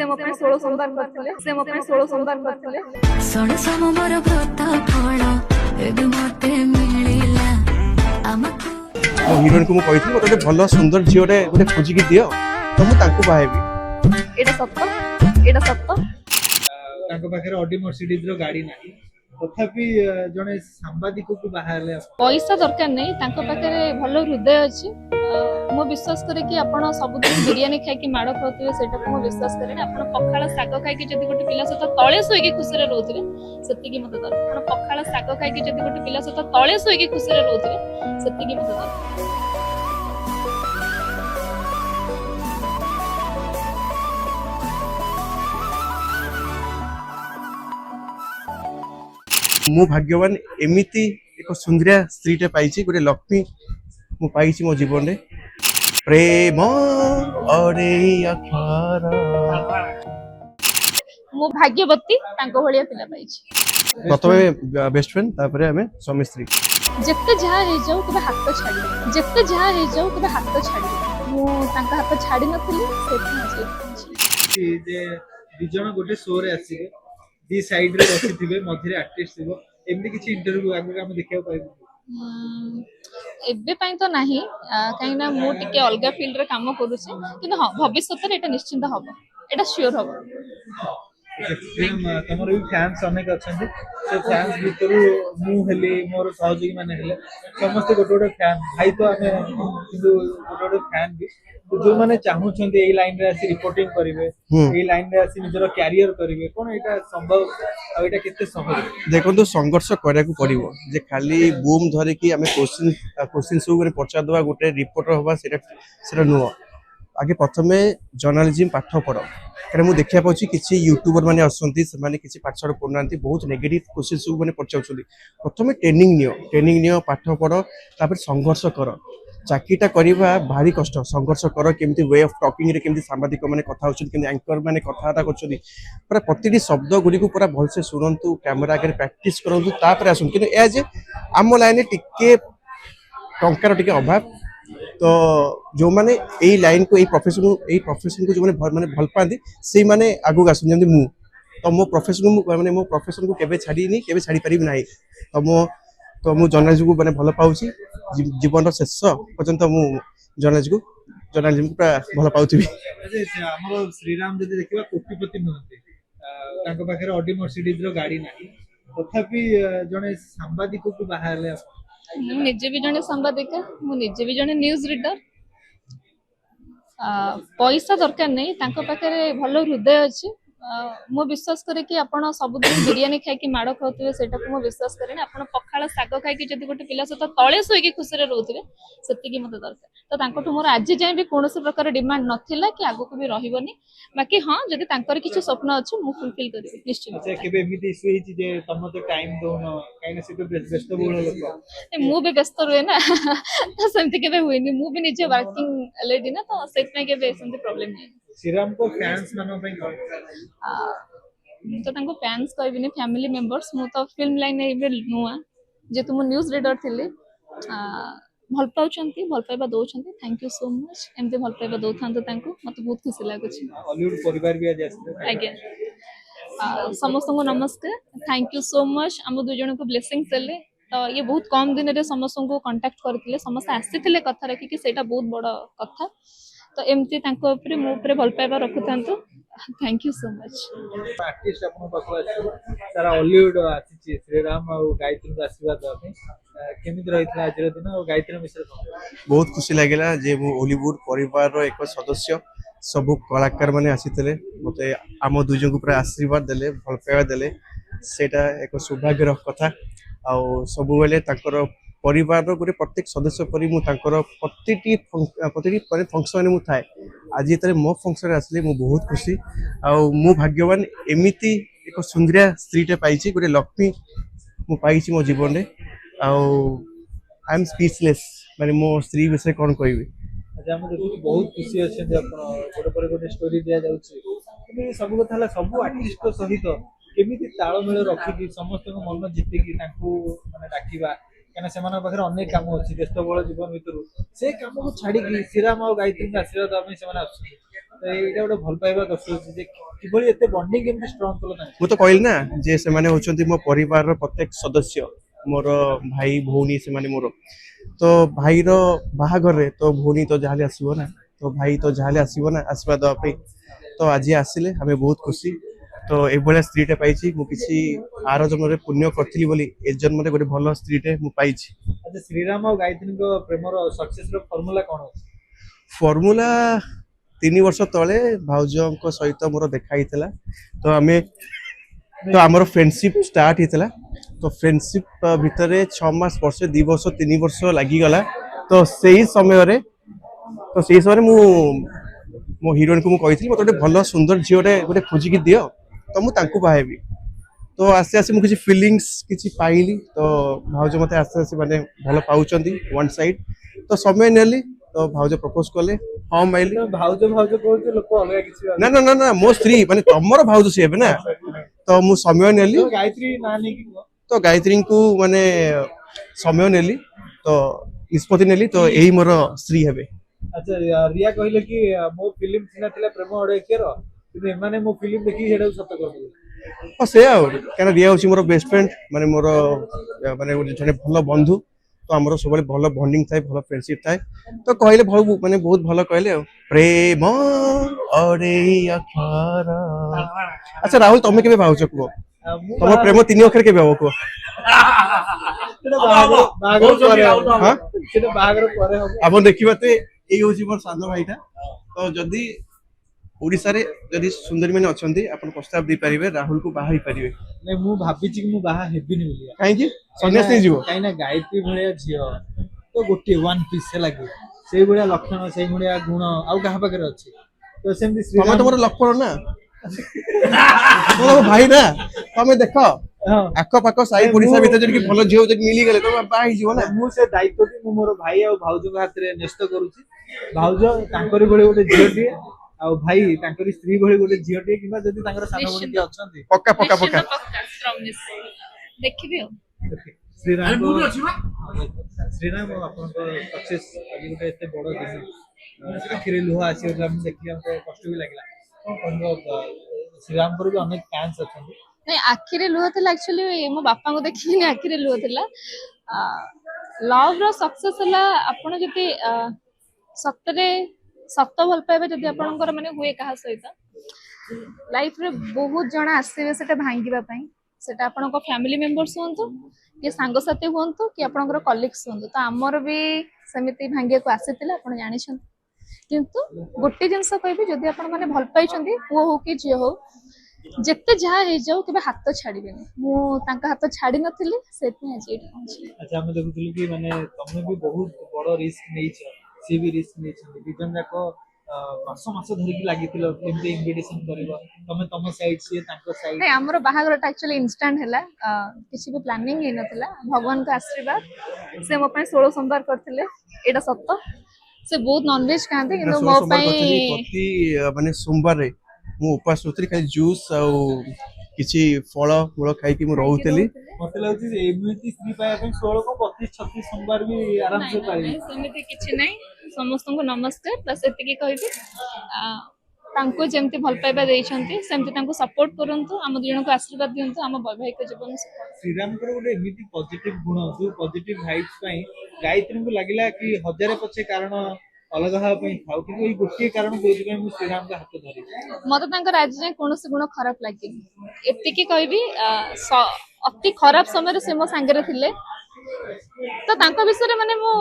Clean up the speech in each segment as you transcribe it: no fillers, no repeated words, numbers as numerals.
से मो पे 16 सोमवार करथिले से मो पे 16 सोमवार करथिले 16 सोमवार व्रत फल एबे मते मिलिला हमको मो हिरोइन को मु कहिथि मते भलो सुंदर झियोटे गोटे खोजी की दियो तो मु तांको बाहेबी एटा सत्य तांको पाखरे ऑडी मर्सिडीज रो गाड़ी नाही तथापि जने सांबादिक को बाहारले पैसा दरकार नहीं तांको पाखरे भलो हृदय अछि मो विश्वास करे कि आपण सबुदिन बिरयानी खाई कि माड़ खाउथिबे सेटा को मो विश्वास करे आपण पखाळ साग खाई कि जदी गोटे पिला सहित तळे सोई कि खुशी रे रहउथिबे सेति कि मते दर आपण पखाळ साग खाई कि जदी गोटे पिला सहित तळे सोई कि खुशी रे रहउथिबे सेति कि मते दर मु भाग्यवान एमिति एक सुंदरिया स्त्रीटे पाइछि गोटे लक्ष्मी मु पाइछि मो जीवन रे प्रेम अरे अखर मो भाग्यवती तांको भलिया पिला पाइछि प्रथमे बेस्ट फ्रेंड तापरे हमें स्वामी स्त्री जेते जहा हे जाऊ केबे हाथ छाडी जेते जहा हे जाऊ केबे हाथ छाडी मु तांका हाथ छाडी नथिली सेति जे दि जण गोटे शो रे आसीबे दी साइड रे बसिथिबे मझिरे आर्टिस्ट थिबो एमनी किछि इंटरव्यू आगु हम देखियो पाइबो एबे पाई तो नाही काहे ना मु टिके अलगा फील्ड रे काम करूछि किंतु हां भविष्य रे एटा निश्चिंत हबो एटा श्योर हबो तमर भी फैंस अनेक अछंती से फैंस भीतर मु हेली मोर सहयोगी माने हेले समस्त गोटे गोटे फैन भाई तो हमें किंतु गोटे गोटे फैन भी जो माने चाहू छंती एई लाइन रे आसी रिपोर्टिंग करिवे एई लाइन रे आसी निजरो कैरियर करिवे कोन एटा संभव आ एटा केते सहज देखो संघर्ष करिया को पड़िबो जे खाली बूम धरे कि हमें क्वेश्चन सब रे पचा दवा गोटे रिपोर्टर होबा सेटा नुओ आगे प्रथमे जर्नलिज्म पाठ पढ़ कारण मुझे देखा पाऊँ किसी यूट्यूबर मैंने आसती से किसी पाठशाला पढ़ुना बहुत नेगेटिव क्वेश्चन सब मैंने पचाउछन्ति प्रथमे ट्रेनिंग नियो पाठ पढ़ तापर संघर्ष कर चाकरीटा करवा भारी कष्ट संघर्ष कर केमती वे ऑफ टॉकिंग रे केमती सांबादिक माने कथा होछन केमती एंकर माने कथाटा करछन पूरा प्रतिटी शब्द गुडी को पूरा भलसे सुनंतु कैमरा आगे प्रैक्टिस करंतु तापर आसुन कि ए जे आम लाइन टिके टंकार टिके अभाव तो जो माने एई लाइन को एई प्रोफेशन को जो माने भल पांदी से माने आगु आसुन जेमती मु तो मो प्रोफेशन को केबे छाड़ी परिबि नाही तो मु जर्नलिज्म को माने भल पाउची जीवन रो शेष पर्यंत मु जर्नलिज्म को पूरा भल पाउथिबी हमर श्रीराम जदि देखिबा कोटिपति नहते तांको पाखरे ऑडी मर्सिडीज रो गाड़ी नाही तथापि जने सांबादिक को बाहारले निजे भी जने संवादिका मु निजे भी जने न्यूज रीडर पैसा दरकार नहीं तांको पाखरे भलो हृदय अछि मो विश्वास करे कि आपण सबुदिन बिरयानी खाई कि माड़ खाउथिबे सेटा को मो विश्वास करे ना आपण पखाळ साग खाई कि जदी गोटे पिला सहित तळे सोई कि खुशी रे रहउथिबे सेति कि मते दरकार तो तांकोठु मोर आज जाय भी कोनोसी प्रकार डिमांड नथिला कि आगो को भी रहिबोनी बाकी हां जदी तांकर किछु स्वप्न अछि मु फुलफिल करबे निश्चित अच्छा केबे एमिति इशू हिची जे तमते टाइम दोनो काइना से तो व्यस्त बोल लोक मु भी व्यस्त रुए ना तो सेमति केबे होइनी मु भी निजे वर्किंग लेडी ना तो सेट में केबे सेमति प्रॉब्लम नहीं श्रीराम को फैंस मानो पे तो तांको फैंस कहबिनी फैमिली मेंबर्स मु तो फिल्म लाइन एबे नुआ जे तुम न्यूज रीडर थिले भल पाउछंती भल पाइबा दोछंती थैंक यू सो मच एमते भल पाइबा दोथांतो तांको मते बहुत खुशी लागुछि हॉलीवुड परिवार भी आज आस्ते आज्ञा समस्त को नमस्कार थैंक यू सो मच हम दु जन को ब्लेसिंग देले तो ये बहुत कम दिन रे समस्त को कांटेक्ट करथिले समस्त आसीथिले कथा रखी कि सेटा बहुत बड़ कथा तो एमती तांको ऊपर मो ऊपर भल पाइबा रखुथांतो thank you so much artist अपन पाखो अछि सारा हॉलीवुड आछि श्रीराम और गायत्री का आशीर्वाद आमे केमिति रहितला आज दिन और गायत्री मिश्र बहुत खुशी लागेला जे मो हॉलीवुड परिवार रो एक सदस्य सब कलाकार माने आसीतले मते आम दुजन को पूरा आशीर्वाद देले भल पाइबा देले सेटा एक सौभाग्यर कथा आ सब बेले ताकर परिवार गोटे प्रत्येक सदस्य परि मु तांकर प्रतिटी फंक्शन मु थाए आज ये मो फंक्शन आसले मु बहुत खुशी आ मु भाग्यवान एमिति एक सुंदरिया स्त्रीटे पाइछि गोटे लक्ष्मी मु पाइछि मो जीवन रे आ आई एम स्पीचलेस माने मो स्त्री विषय कोन कहबी अच्छा हम देखु बहुत खुशी अछि जे अपन गोटे पर गोटे स्टोरी दिया जाउछि कि सब कथा हला सब आर्टिस्ट को सहित केमिति ताळमेळ रखि कि समस्त को मन जिति कि तांको माने डाकिबा कहना से पाखे अनेक कम अच्छी व्यस्त बहुल जीवन भितर से कम को छाड़ी श्रीराम और गायत्री आशीर्वाद से ତ ଏଇଟା ଗୋଟେ ଭଲ ପାଇବା ଦର୍ଶାଉଛି ଯେ କିଭଳି ଏତେ ବଣ୍ଡିଂ କେମିତି ଷ୍ଟ୍ରଙ୍ଗ କଲ ତାଙ୍କ ମୁଁ ତ କହିଲି ନା ଯେ ସେମାନେ ହଉଛନ୍ତି ମୋ ପରିବାରର ପ୍ରତ୍ୟେକ ସଦସ୍ୟ, ମୋର ଭାଇ ଭଉଣୀ ସେମାନେ ମୋର। ତ ଭାଇର ବାହାଘରରେ ତ ଭଉଣୀ ତ ଯାହାହେଲେ ଆସିବ ନା, ତ ଭାଇ ତ ଯାହାହେଲେ ଆସିବ ନା ଆଶୀର୍ବାଦ ଦେବା ପାଇଁ। ତ ଆଜି ଆସିଲେ ଆମେ ବହୁତ ଖୁସି। ତ ଏଭଳିଆ ସ୍ତ୍ରୀଟେ ପାଇଛି, ମୁଁ କିଛି ଆର ଜନ୍ମରେ ପୁଣ୍ୟ କରିଥିଲି ବୋଲି ଏ ଜନ୍ମରେ ଗୋଟେ ଭଲ ସ୍ତ୍ରୀଟେ ମୁଁ ପାଇଛି। ଆଚ୍ଛା ଶ୍ରୀରାମ ଆଉ ଗାୟତ୍ରୀଙ୍କ ପ୍ରେମର ସକ୍ସେସ ର ଫର୍ମୁଲା କଣ ଅଛି? ଫର୍ମୁଲା 3 ବର୍ଷ ତଳେ ଭାଉଜଙ୍କ ସହିତ ମୋର ଦେଖା ହେଇଥିଲା। ତ ଆମର ଫ୍ରେଣ୍ଡସିପ ଷ୍ଟାର୍ଟ ହେଇଥିଲା। ତ ଫ୍ରେଣ୍ଡସିପ ଭିତରେ 6 ମାସ, ବର୍ଷେ, 2 ବର୍ଷ, 3 ବର୍ଷ ଲାଗିଗଲା। ତ ସେଇ ସମୟରେ ମୁଁ ମୋ ହିରୋଇନକୁ ମୁଁ କହିଥିଲି ମତେ ଗୋଟେ ଭଲ ସୁନ୍ଦର ଝିଅଟେ ଗୋଟେ ଖୋଜିକି ଦିଅ, ତ ମୁଁ ତାଙ୍କୁ ବାହା ହେବି। ତ ଆସ୍ତେ ଆସ୍ତେ ମୁଁ କିଛି ଫିଲିଙ୍ଗସ୍ କିଛି ପାଇଲି। ତ ଭାଉଜ ମତେ ଆସ୍ତେ ଆସ୍ତେ ମାନେ ଭଲ ପାଉଛନ୍ତି ୱାନ୍ ସାଇଡ। ତ ସମୟ ନେଲି, ତ ଭାଉଜ ପ୍ରପୋଜ କଲେ, ହଁ ମାଇଲି। ତମେ ଭାଉଜ ଭାଉଜ କହୁଛ, ଲୋକ ଅଲଗା କିଛି ନା ନା ନା ନା, ମୋ ସ୍ତ୍ରୀ ମାନେ ତମର ଭାଉଜ ସିଏ ହେବେ ନା। ତ ମୁଁ ସମୟ ନେଲି, ତମେ ଗାୟତ୍ରୀ ନାଁ ନେଇକି କୁହ। ତ ଗାୟତ୍ରୀଙ୍କୁ ମାନେ ସମୟ ନେଲି, ତ ନିଷ୍ପତ୍ତି ନେଲି, ତ ଏଇ ମୋର ସ୍ତ୍ରୀ ହେବେ। ଆଚ୍ଛା ରିୟା କହିଲେ କି ମୋ ଫିଲ୍ମ ସିନା ଥିଲା ପ୍ରେମ ଅଡେକିର, କିନ୍ତୁ ଏମାନେ ମୋ ଫିଲ୍ମ ଦେଖିକି ସେଇଟାକୁ ସତ କରିଦେଲେ। ହଁ ସେ ଆଉ କାରଣ ରିୟା ହଉଛି ମୋର ବେଷ୍ଟ ଫ୍ରେଣ୍ଡ, ମାନେ ମୋର ମାନେ ଗୋଟେ ଜଣେ ଭଲ ବନ୍ଧୁ। ତ ଆମର ସବୁବେଳେ ଭଲ ବଣ୍ଡିଙ୍ଗ ଥାଏ, ଭଲ ଫ୍ରେଣ୍ଡସିପ ଥାଏ। ତ କହିଲେ ମାନେ ବହୁତ ଭଲ କହିଲେ ଆଉ, ପ୍ରେମ ଅଡେଇଅକ୍ଷର। ଆଚ୍ଛା ରାହୁଲ, ତମେ କେବେ ଭାଉଜ କୁହ? ମୁଁ ତମ ପ୍ରେମ 3 ଅକ୍ଷର କେବେ ହବ କୁହ? ସେଟା ବାହାଘର ପରେ ହବ। ହଁ ସେଟା ବାହାଘର ପରେ ହବ। ଆପଣ ଦେଖିବା ତ ଏଇ ହଉଛି ମୋର ସାନ ଭାଇଟା। ତ ଯଦି ଓଡିଶାରେ ଯଦି ସୁନ୍ଦରୀ ମାନେ ଅଛନ୍ତି, ଆପଣ ପ୍ରସ୍ତାବ ଦେଇପାରିବେ, ରାହୁଲକୁ ବାହା ହେଇପାରିବେ। ନାଇଁ ମୁଁ ଭାବିଛି କି ମୁଁ ବାହା ହେବିନି ବୋଲି। କାହିଁକି? ସନ୍ନ୍ୟାସ ନେଇଯିବ? କାହିଁକି ନା ଗାୟତ୍ରୀ ଭଳିଆ ଝିଅ ତ ଗୋଟିଏ ୱାନ୍ ପିସ୍ ହେଲା କି, ସେଇଭଳିଆ ଲକ୍ଷଣ ସେଇଭଳିଆ ଗୁଣ ଆଉ କାହା ପାଖରେ ଅଛି? ତ ସେମିତି ତମେ ଶ୍ରୀରାମ ତମର ଲକ୍ଷଣ ନା, ତମ ଭାଇ ନା। ତମେ ଦେଖ ହଁ। ଆଖପାଖ ସାହି ପଡିଶା ଭିତରେ ଯଦି ଭଲ ଝିଅ ଯଦି ମିଳିଗଲେ ତମେ ବାହା ହେଇଯିବ ନା। ମୁଁ ସେ ଦାୟିତ୍ୱଟି ମୁଁ ମୋର ଭାଇ ଆଉ ଭାଉଜଙ୍କ ହାତରେ ନ୍ୟସ୍ତ କରୁଛି। ଭାଉଜ ତାଙ୍କରି ଭଳି ଗୋଟେ ଝିଅଟିଏ, ଆଉ ଭାଇ ତାଙ୍କରି ସ୍ତ୍ରୀ ଭଳି ଗୋଟେ ଝିଅଟିଏ, କିମ୍ବା ଯଦି ତାଙ୍କର ସାନ ଭଉଣୀ କିଏ ଅଛନ୍ତି। ପକ୍କା ପକ୍କା ପକ୍କା। ଦେଖିବି ଆଉ। ଶ୍ରୀରାମ ଆପଣଙ୍କ ସକ୍ସେସ ଆଜି ଗୋଟେ ଏତେ ବଡ ଦିନ, ଆଖିରେ ଲୁହ ଆସିଗଲା, ମୁଁ ଦେଖିକି ମତେ କଷ୍ଟ ବି ଲାଗିଲା। କଣ କହିବ, ଶ୍ରୀରାମଙ୍କର ବି ଅନେକ ଫ୍ୟାନ୍ସ ଅଛନ୍ତି। ନାଇଁ ଆଖିରେ ଲୁହ ଥିଲା, ଆକ୍ଚୁଆଲି ମୋ ବାପାଙ୍କୁ ଦେଖିକି ଆଖିରେ ଲୁହ ଥିଲା। ଲଭ୍ ର ସକ୍ସେସ୍ ହେଲା ଆପଣ ଯଦି ସତରେ ସତ ଭଲ ପାଇବା ଯଦି ଆପଣଙ୍କର ମାନେ ହୁଏ କାହା ସହିତ, ଲାଇଫରେ ବହୁତ ଜଣ ଆସିବେ ସେଟା ଭାଙ୍ଗିବା ପାଇଁ। ସେଟା ଆପଣଙ୍କ ଫ୍ୟାମିଲି ମେମ୍ବର୍ସ ହୁଅନ୍ତୁ, କି ସାଙ୍ଗସାଥି ହୁଅନ୍ତୁ, କି ଆପଣଙ୍କର କଲିଗ୍ସ ହୁଅନ୍ତୁ। ତ ଆମର ବି ସେମିତି ଭାଙ୍ଗିବାକୁ ଆସିଥିଲା, ଆପଣ ଜାଣିଛନ୍ତି। କିନ୍ତୁ ଗୋଟେ ଜିନିଷ କହିବି, ଯଦି ଆପଣ ମାନେ ଭଲ ପାଇଛନ୍ତି, ପୁଅ ହଉ କି ଝିଅ ହଉ, ଯେତେ ଯାହା ହେଇଯାଉ କେବେ ହାତ ଛାଡିବେନି। ମୁଁ ତାଙ୍କ ହାତ ଛାଡି ନଥିଲି, ସେଥିପାଇଁ ଆଜି ଏଇଠି ପହଞ୍ଚିଲି। ଆଚ୍ଛା ଆମେ ଦେଖୁଥିଲୁ କି ମାନେ ତମେ ବି ବହୁତ ବଡ ରିସ୍କ ନେଇଛ, ସିଏ ବି ରିସ୍କ ନେଇଛନ୍ତି। ଦି ଜଣ ଯାକ ମାସ ମାସ ଧରିକି ଲାଗିଥିଲ କେମିତି ଇନଭିଟେସନ କରିବ, ତମେ ତମ ସାଇଡ ସିଏ ତାଙ୍କ ସାଇଡ। ନାଇଁ ଆମର ବାହାଘରଟା ଆକ୍ଚୁଆଲି ଇନଷ୍ଟାଣ୍ଟ ହେଲା, କିଛି ବି ପ୍ଲାନିଂ ହେଇନଥିଲା। ଭଗବାନଙ୍କ ଆଶୀର୍ବାଦ, ସେ ମୋ ପାଇଁ 16 ସୋମବାର କରିଥିଲେ, ଏଇଟା ସତ। ସେ ବହୁତ ନନଭେଜ ଖାଆନ୍ତି, କିନ୍ତୁ ମୋ ପାଇଁ ପ୍ରତି ମାନେ ସୋମବାରରେ ମୁଁ ଉପାସ ରହୁଥିଲି, ଖାଲି ଜୁସ୍ ଆଉ କିଛି ଫଳ ମୂଳ ଖାଇକି ମୁଁ ରହୁଥିଲି। ମତେ ଲାଗୁଛି ଯେ ଏମିତି ସ୍ତ୍ରୀ ପାଇବା ପାଇଁ 16 କଣ 25 26 ସୋମବାର ବି ଆରାମସେ ପାରିବି। ସେମିତି କିଛି ନାହିଁ। ସମସ୍ତଙ୍କୁ ନମସ୍କାର, ବାସ୍ ଏତିକି କହିବି। ତାଙ୍କୁ ଯେମିତି ଭଲ ପାଇବା ଦେଇଛନ୍ତି, ସେମିତି ତାଙ୍କୁ ସପୋର୍ଟ କରନ୍ତୁ, ଆମ ଦି ଜଣଙ୍କୁ ଆଶୀର୍ବାଦ ଦିଅନ୍ତୁ, ଆମ ବୈବାହିକ ଜୀବନ। ଶ୍ରୀରାମଙ୍କର ଗୋଟେ ଏମିତି ପଜିଟିଭ ଗୁଣ, ଯୋଉ ପଜିଟିଭ ଭାଇବ୍ସ ପାଇଁ ଗାୟତ୍ରୀଙ୍କୁ ଲାଗିଲା କି ହଜାରେ ପଛେ କାରଣ ଅଲଗା ହବା ପାଇଁ ଥାଉ, କିନ୍ତୁ ଏଇ ଗୋଟିଏ କାରଣ ଯୋଉଥିପାଇଁ ମୁଁ ଶ୍ରୀରାମଙ୍କ ହାତ ଧରିଛି। ମତେ ତାଙ୍କର ଆଜି ଯାଏଁ କୌଣସି ଗୁଣ ଖରାପ ଲାଗେନି। ଏତିକି କହିବି, ଅତି ଖରାପ ସମୟରେ ସେ ମୋ ସାଙ୍ଗରେ ଥିଲେ। ତ ତାଙ୍କ ବିଷୟରେ ମାନେ ମୁଁ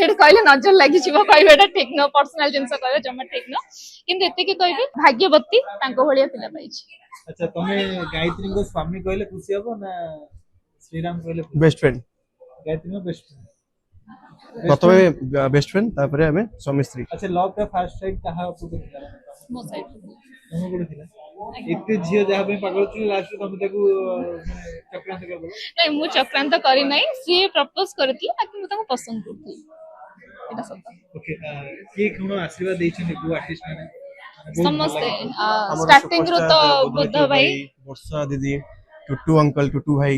ଏଠି କହିଲେ ନଜର ଲାଗିଯିବ, କହିବାଟା ଠିକ ନୁହଁ, ପର୍ସନାଲ ଜିନିଷ କହିବା ଜମା ଠିକ ନୁହଁ। କିନ୍ତୁ ଏତିକି କହିବି, ଭାଗ୍ୟବତୀ ତାଙ୍କ ଭଳିଆ ପିଲା ପାଇଛି। ଆଚ୍ଛା ତମେ ଗାୟତ୍ରୀଙ୍କ ସ୍ୱାମୀ କହିଲେ ଖୁସି ହବ ନା ଶ୍ରୀରାମ କହିଲେ? Best friend. ଗାୟତ୍ରୀଙ୍କ ବେଷ୍ଟ ଫ୍ରେଣ୍ଡ। ପ୍ରଥମେ ବେଷ୍ଟ ଫ୍ରେଣ୍ଡ, ତାପରେ ଆମେ ସ୍ୱାମୀ ସ୍ତ୍ରୀ। ଆଚ୍ଛା ଲଭ୍ ଟା ଫାର୍ଷ୍ଟ ସାଇଡ୍ କାହା ଉପରେ ଥିଲା? ମୋ ସାଇଡ୍ ତମ କୋଉଠି ଥିଲା? ଏତେ ଝିଅ ଯାହା ପାଇଁ ପାଗଳ ଥିଲେ, ଲାଷ୍ଟ ତମେ ତାକୁ ଚକ୍ରାନ୍ତ କରିଦେଲ। ନାଇଁ ମୁଁ ଚକ୍ରାନ୍ତ କରିନାହିଁ, ସିଏ ପ୍ରପୋଜ କରିଥିଲେ, ବାକି ମୁଁ ତାଙ୍କୁ ପସନ୍ଦ କରୁଥିଲି, ଏଇଟା ସତ। ଓକେ କିଏ କଣ ଆଶୀର୍ବାଦ ଦେଇଛନ୍ତି କୋଉ ଆର୍ଟିଷ୍ଟ ମାନେ? ସମସ୍ତେ ଷ୍ଟାର୍ଟିଂ ରୁ ତ ବୁଦ୍ଧ ଭାଇ, ବର୍ଷା ଦିଦି, ଟୁଟୁ ଅଙ୍କଲ, ଟୁଟୁ ଭାଇ,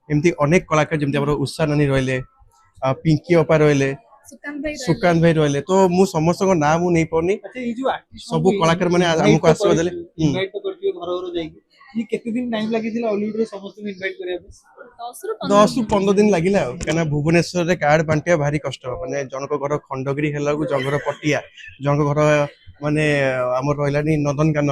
ଏମିତି ଅନେକ କଳାକାର, ଯେମିତି ଆମର ଉଷା ନାନୀ ରହିଲେ, ପିଙ୍କି ଅପା ରହିଲେ, ସୁକାନ୍ତ ଭାଇ ରହିଲେ ତ ମୁଁ ସମସ୍ତଙ୍କ ନାଁ ମୁଁ ନେଇ ପାରୁନି ଆଚ୍ଛା ଏଇ ଯୋଉ ଆର୍ଟିଷ୍ଟ ସବୁ କଳାକାର ମାନେ ଆମକୁ ଆଶୀର୍ବାଦ ଦେଲେ। ଇନଭାଇଟ୍ ତ କରିଥିବେ ଘର ଘର ଯାଇକି ଇଏ କେତେ ଦିନ ଟାଇମ ଲାଗିଥିଲା ଅଲିଉଡରେ ସମସ୍ତଙ୍କୁ ଇନଭାଇଟ୍ କରିବା ପାଇଁ? 10 ରୁ 15 ଦିନ ଲାଗିଲା ଆଉ କାହିଁକିନା ଭୁବନେଶ୍ୱରରେ କାର୍ଡ ବାଣ୍ଟିବା ଭାରି କଷ୍ଟ ମାନେ ଜଣଙ୍କ ଘର ଖଣ୍ଡଗିରି ହେଲାକୁ ଜଣଙ୍କ ଘର ପଟିଆ ଜଣଙ୍କ ଘର ମାନେ ଆମର ରହିଲାନି ନନ୍ଦନକାନନ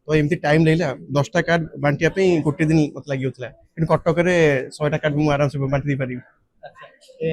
ତ ଏମିତି ଟାଇମ ଲାଗିଲା 10ଟା କାର୍ଡ ବାଣ୍ଟିବା ପାଇଁ ଗୋଟେ ଦିନ ମତେ ଲାଗିଯାଉଥିଲା କିନ୍ତୁ କଟକରେ 100ଟା କାର୍ଡ ମୁଁ ଆରାମସେ ବାଣ୍ଟି ଦେଇପାରିବି। ଆଚ୍ଛା